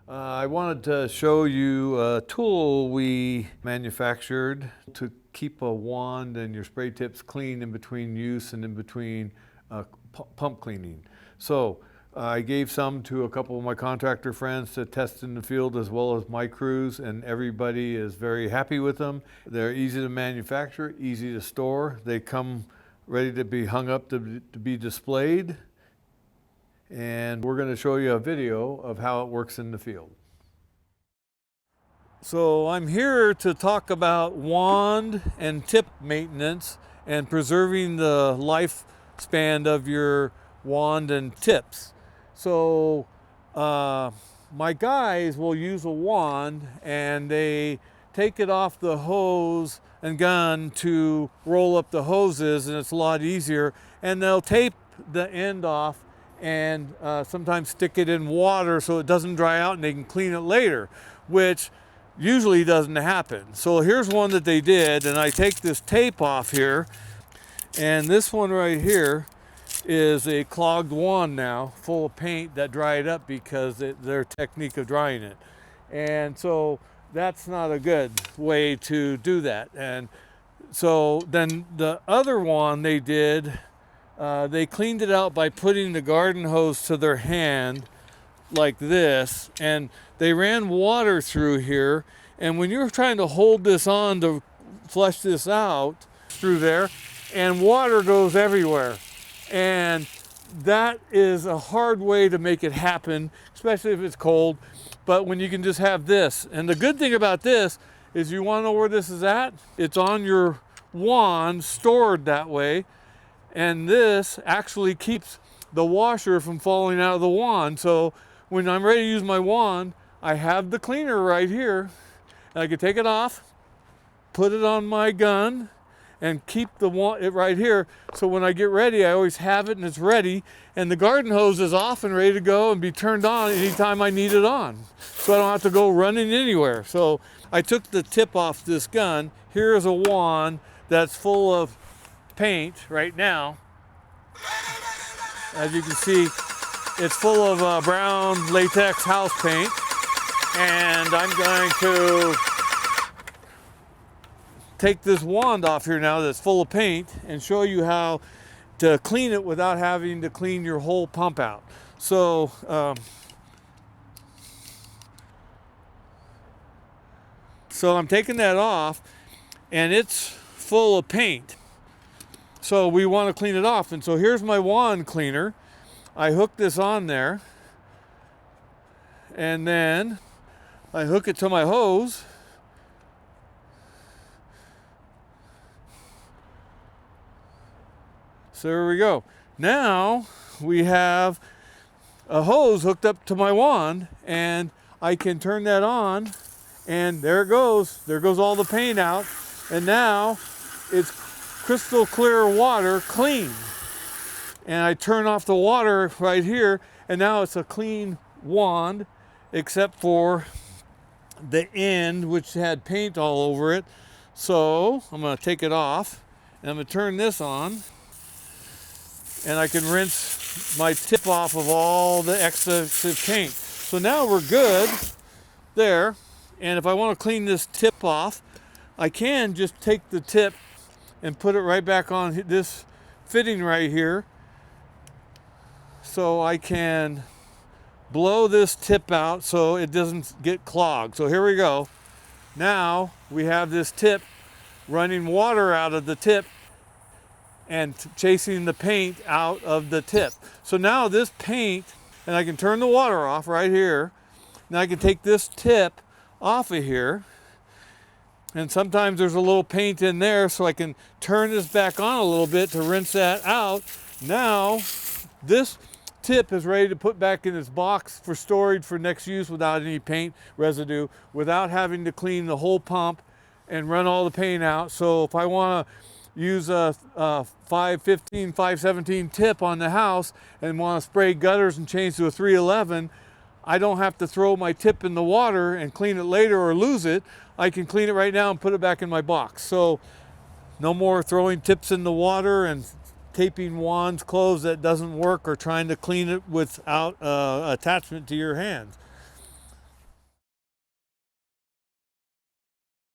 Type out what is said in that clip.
I wanted to show you a tool we manufactured to keep a wand and your spray tips clean in between use and in between pump cleaning. So I gave some to a couple of my contractor friends to test in the field as well as my crews, and everybody is very happy with them. They're easy to manufacture, easy to store. They come ready to be hung up to be displayed. And we're going to show you a video of how it works in the field. So I'm here to talk about wand and tip maintenance and preserving the lifespan of your wand and tips. So my guys will use a wand and they take it off the hose and gun to roll up the hoses, and it's a lot easier, and they'll tape the end off and sometimes stick it in water so it doesn't dry out and they can clean it later, which usually doesn't happen. So here's one that they did, and I take this tape off here, and this one right here is a clogged wand now, full of paint that dried up because their technique of drying it. And so that's not a good way to do that. And so then the other wand they did, they cleaned it out by putting the garden hose to their hand like this, and they ran water through here, and when you're trying to hold this on to flush this out through there, and water goes everywhere, and that is a hard way to make it happen, especially if it's cold. But when you can just have this, and the good thing about this is, you want to know where this is at? It's on your wand, stored that way. And this actually keeps the washer from falling out of the wand. So when I'm ready to use my wand, I have the cleaner right here, and I can take it off, put it on my gun, and keep it right here. So when I get ready, I always have it and it's ready. And the garden hose is off and ready to go and be turned on anytime I need it on. So I don't have to go running anywhere. So I took the tip off this gun. Here is a wand that's full of paint right now. As you can see, it's full of brown latex house paint, and I'm going to take this wand off here now that's full of paint and show you how to clean it without having to clean your whole pump out. So I'm taking that off, and it's full of paint. So we want to clean it off. And so here's my wand cleaner. I hook this on there, and then I hook it to my hose. So there we go. Now we have a hose hooked up to my wand, and I can turn that on, and there it goes. There goes all the paint out, and now it's crystal clear water, clean. And I turn off the water right here, and now it's a clean wand, except for the end, which had paint all over it. So I'm going to take it off, and I'm going to turn this on, and I can rinse my tip off of all the excessive paint. So now we're good there. And if I want to clean this tip off, I can just take the tip and put it right back on this fitting right here. So I can blow this tip out so it doesn't get clogged. So here we go. Now we have this tip running water out of the tip and chasing the paint out of the tip. So now this paint, and I can turn the water off right here. Now I can take this tip off of here, and sometimes there's a little paint in there, so I can turn this back on a little bit to rinse that out. Now this tip is ready to put back in its box for storage for next use without any paint residue, without having to clean the whole pump and run all the paint out. So if I want to use a 515, 517 tip on the house and want to spray gutters and change to a 311, I don't have to throw my tip in the water and clean it later or lose it. I can clean it right now and put it back in my box. So no more throwing tips in the water and taping wands closed that doesn't work, or trying to clean it without attachment to your hands.